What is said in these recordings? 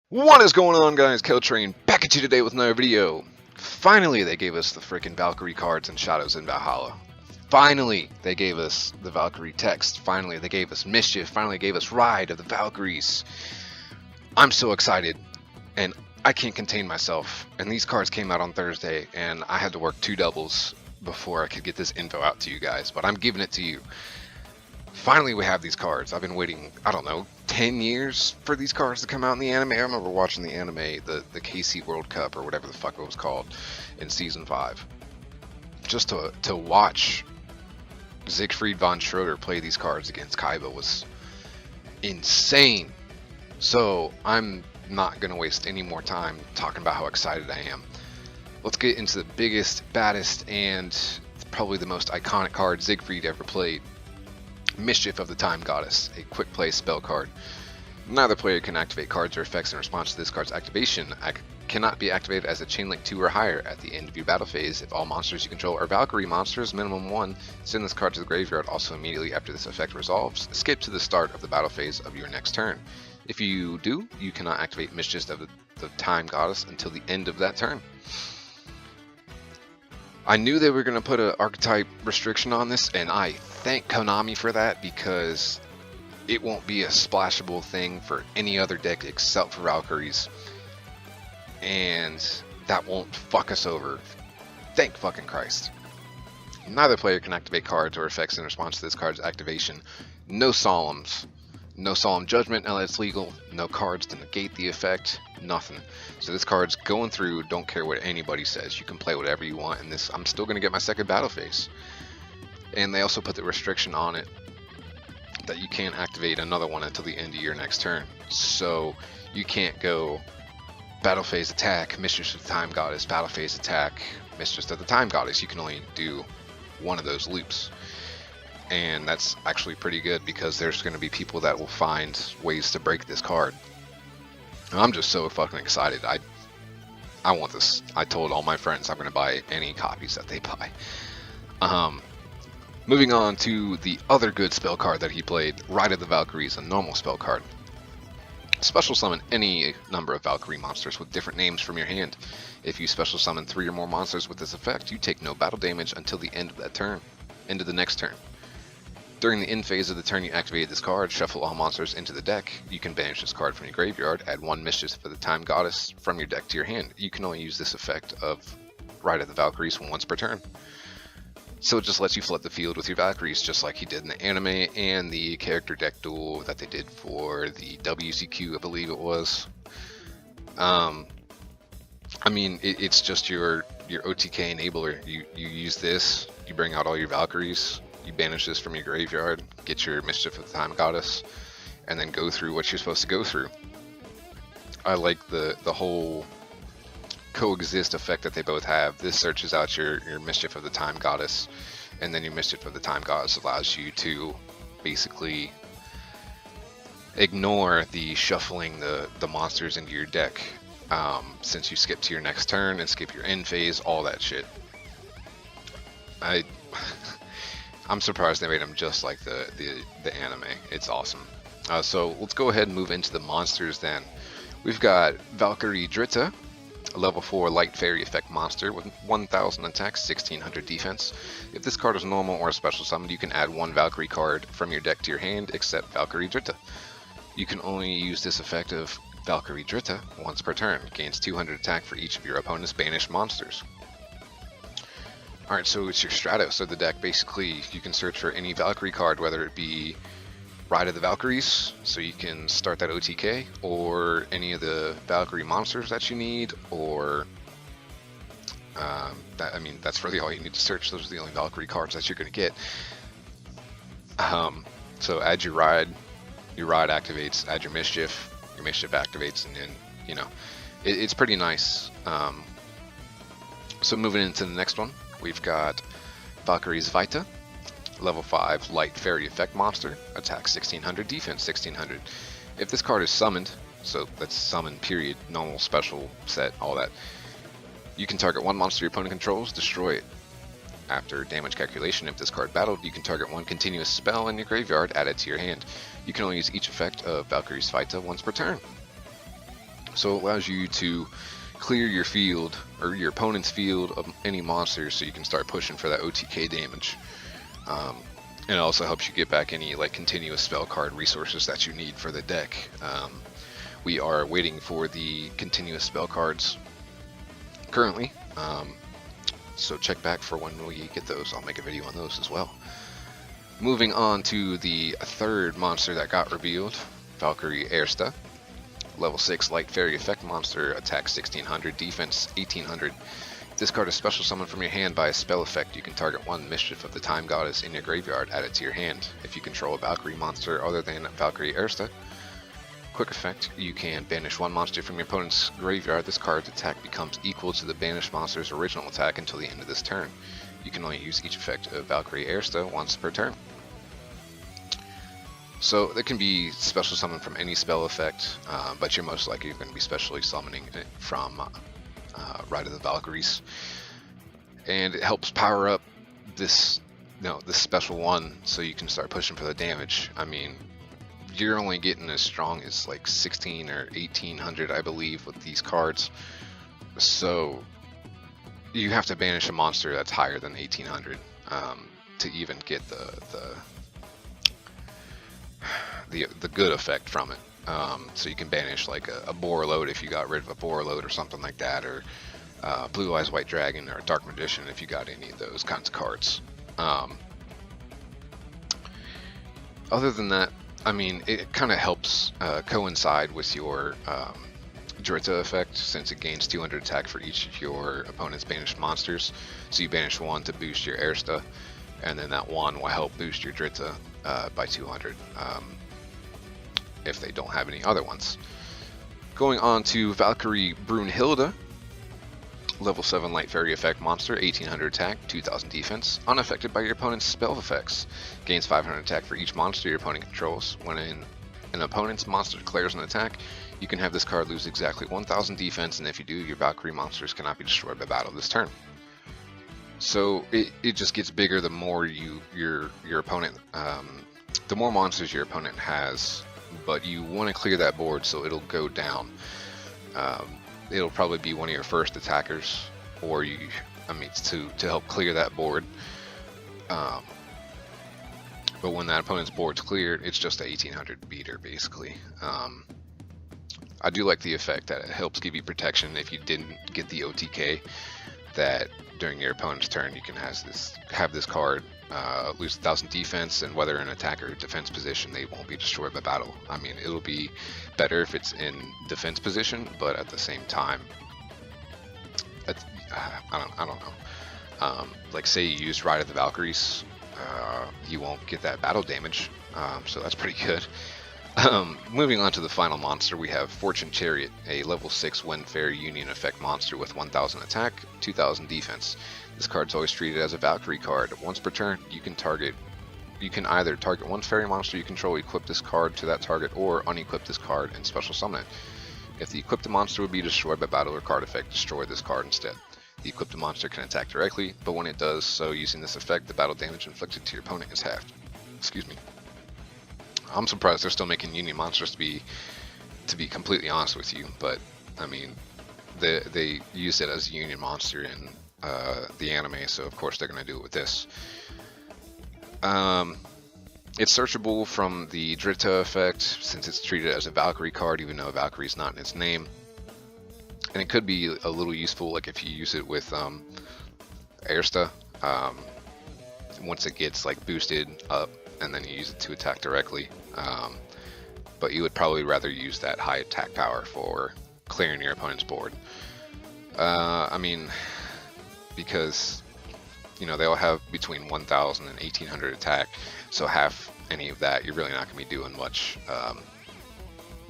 What is going on, guys? Train back at you today with another video. Finally, they gave us the freaking Valkyrie cards and Shadows in Valhalla. Finally, they gave us the Valkyrie text. Finally, they gave us Mischief. Finally, gave us Ride of the Valkyries. I'm so excited, and I can't contain myself. And these cards came out on Thursday, and I had to work 2 doubles before I could get this info out to you guys. But I'm giving it to you. Finally, we have these cards. I've been waiting, I don't know, 10 years for these cards to come out in the anime. I remember watching the anime, the KC World Cup or whatever the fuck it was called in season 5. Just to watch Siegrfried Von Schroders play these cards against Kaiba was insane. So I'm not going to waste any more time talking about how excited I am. Let's get into the biggest, baddest, and probably the most iconic card Siegrfried ever played. Mischief of the Time Goddess, a quick play spell card. Neither player can activate cards or effects in response to this card's activation. Cannot be activated as a chain link 2 or higher at the end of your battle phase. If all monsters you control are Valkyrie monsters, minimum 1, send this card to the graveyard. Also immediately after this effect resolves, skip to the start of the battle phase of your next turn. If you do, you cannot activate Mischief of the Time Goddess until the end of that turn. I knew they were going to put an archetype restriction on this, and I thank Konami for that, because it won't be a splashable thing for any other deck except for Valkyries, and that won't fuck us over. Thank fucking Christ. Neither player can activate cards or effects in response to this card's activation. No Solemns. No Solemn Judgment unless it's legal. No cards to negate the effect. Nothing. So this card's going through. Don't care what anybody says. You can play whatever you want. And this, I'm still going to get my second battle phase. And they also put the restriction on it that you can't activate another one until the end of your next turn. So you can't go battle phase attack, Mistress of the Time Goddess, battle phase attack, Mistress of the Time Goddess. You can only do one of those loops. And that's actually pretty good, because there's going to be people that will find ways to break this card. And I'm just so fucking excited. I want this. I told all my friends I'm going to buy any copies that they buy. Moving on to the other good spell card that he played, Ride of the Valkyries, a normal spell card. Special summon any number of Valkyrie monsters with different names from your hand. If you special summon 3 or more monsters with this effect, you take no battle damage until the end of that turn. End of the next turn. During the end phase of the turn you activated this card, shuffle all monsters into the deck. You can banish this card from your graveyard, add 1 Mischief for the Time Goddess from your deck to your hand. You can only use this effect of Ride of the Valkyries once per turn. So it just lets you flood the field with your Valkyries, just like he did in the anime and the Character Deck Duel that they did for the NAWCQ, I believe it was. I mean, it's just your OTK enabler. You use this, you bring out all your Valkyries, you banish this from your graveyard, get your Mischief of the Time Goddess, and then go through what you're supposed to go through. I like the whole coexist effect that they both have. This searches out your Mischief of the Time Goddess, and then your Mischief of the Time Goddess allows you to basically ignore the shuffling the monsters into your deck, since you skip to your next turn and skip your end phase, all that shit. I'm surprised they made them just like the anime. It's awesome. So let's go ahead and move into the monsters then. We've got Valkyrie Dritta, a level 4 light fairy effect monster with 1000 attack, 1600 defense. If this card is normal or a special summon, you can add 1 Valkyrie card from your deck to your hand except Valkyrie Dritta. You can only use this effect of Valkyrie Dritta once per turn. Gains 200 attack for each of your opponent's banished monsters. Alright, so it's your Stratos of the deck. Basically, you can search for any Valkyrie card, whether it be Ride of the Valkyries, so you can start that OTK, or any of the Valkyrie monsters that you need, or I mean, that's really all you need to search. Those are the only Valkyrie cards that you're going to get. So add your Ride activates, add your Mischief activates, and then, you know, it's pretty nice. So moving into the next one, we've got Valkyrie's Vita, level 5 light fairy effect monster, attack 1600, defense 1600. If this card is summoned, so that's summon period, normal, special, set, all that, you can target 1 monster your opponent controls, destroy it. After damage calculation, if this card battled, you can target one continuous spell in your graveyard added to your hand. You can only use each effect of Valkyrie's Vita once per turn. So it allows you to clear your field, or your opponent's field, of any monsters, so you can start pushing for that OTK damage. And it also helps you get back any like continuous spell card resources that you need for the deck. We are waiting for the continuous spell cards currently, so check back for when we get those. I'll make a video on those as well. Moving on to the third monster that got revealed, Valkyrie Ersta. Level 6 Light Fairy Effect monster, attack 1600, defense 1800. If this card is special summoned from your hand by a spell effect, you can target one Mischief of the Time Goddess in your graveyard added to your hand. If you control a Valkyrie monster other than Valkyrie Ersta, quick effect, you can banish one monster from your opponent's graveyard. This card's attack becomes equal to the banished monster's original attack until the end of this turn. You can only use each effect of Valkyrie Ersta once per turn. So it can be special summoned from any spell effect, but you're most likely going to be specially summoning it from Ride of the Valkyries, and it helps power up this, this special one, so you can start pushing for the damage. I mean, you're only getting as strong as like 16 or 1800, I believe, with these cards. So you have to banish a monster that's higher than 1800 to even get the good effect from it. So you can banish like a Boar Load if you got rid of a Boar Load or something like that, or Blue Eyes White Dragon or Dark Magician if you got any of those kinds of cards. Other than that, I mean, it kind of helps coincide with your Dritta effect, since it gains 200 attack for each of your opponent's banished monsters. So you banish one to boost your Ersta, and then that one will help boost your Dritta by 200 if they don't have any other ones. Going on to Valkyrie Brunhilde, level 7 Light Fairy Effect monster, 1800 attack, 2000 defense, unaffected by your opponent's spell effects. Gains 500 attack for each monster your opponent controls. When an opponent's monster declares an attack, you can have this card lose exactly 1000 defense, and if you do, your Valkyrie monsters cannot be destroyed by battle this turn. So it just gets bigger the more your opponent, the more monsters your opponent has, but you want to clear that board so it'll go down. It'll probably be one of your first attackers, or to help clear that board. But when that opponent's board's cleared, it's just a 1800 beater basically. I do like the effect that it helps give you protection if you didn't get the OTK, that during your opponent's turn you can have this card lose 1000 defense, and whether in attack or defense position, they won't be destroyed by battle. I mean, it'll be better if it's in defense position, but at the same time, I don't know. Like say you used Ride of the Valkyries, you won't get that battle damage, so that's pretty good. Moving on to the final monster, we have Fortune Chariot, a level 6 Wind Fairy Union effect monster with 1000 attack, 2000 defense. This card's always treated as a Valkyrie card. Once per turn, you can either target one fairy monster you control, equip this card to that target, or unequip this card and special summon it. If the equipped monster would be destroyed by battle or card effect, destroy this card instead. The equipped monster can attack directly, but when it does so using this effect, the battle damage inflicted to your opponent is halved. Excuse me. I'm surprised they're still making Union monsters, to be completely honest with you, but I mean, they used it as a Union monster in the anime, so of course they're going to do it with this. It's searchable from the Dritta effect, since it's treated as a Valkyrie card, even though Valkyrie is not in its name. And it could be a little useful, like if you use it with Ersta, once it gets like boosted up, and then you use it to attack directly. But you would probably rather use that high attack power for clearing your opponent's board. I mean, because they all have between 1000 and 1800 attack, so half any of that, you're really not going to be doing much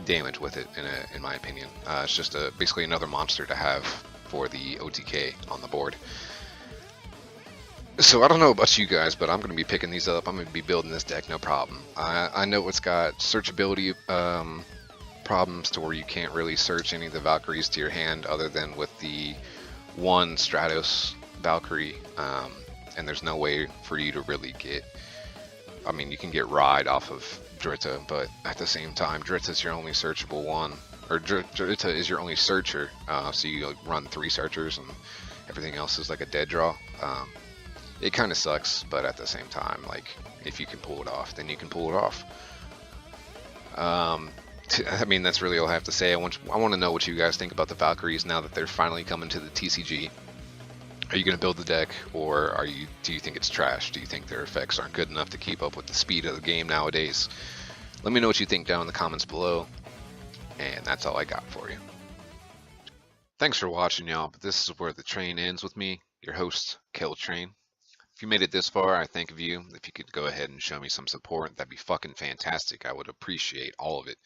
damage with it, in my opinion. It's just basically another monster to have for the OTK on the board. So I don't know about you guys, but I'm going to be picking these up. I'm going to be building this deck, no problem. I know it's got searchability problems to where you can't really search any of the Valkyries to your hand other than with the one Stratos Valkyrie. and there's no way for you to really get. I mean, you can get Ride off of Dritta, but at the same time, Dritta's your only searchable one, or Dritta is your only searcher. So you run 3 searchers, and everything else is like a dead draw. It kind of sucks, but at the same time, like, if you can pull it off, then you can pull it off. I mean, that's really all I have to say. I want to know what you guys think about the Valkyries now that they're finally coming to the TCG. Are you going to build the deck, or do you think it's trash? Do you think their effects aren't good enough to keep up with the speed of the game nowadays? Let me know what you think down in the comments below, and that's all I got for you. Thanks for watching, y'all, but this is where the train ends with me, your host, Kill Train. If you made it this far, I think of you. If you could go ahead and show me some support, that'd be fucking fantastic. I would appreciate all of it.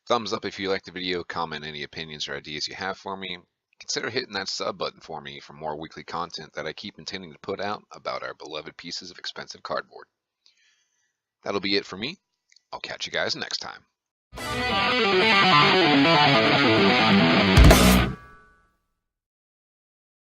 Thumbs up if you liked the video, comment any opinions or ideas you have for me. Consider hitting that sub button for me for more weekly content that I keep intending to put out about our beloved pieces of expensive cardboard. That'll be it for me. I'll catch you guys next time.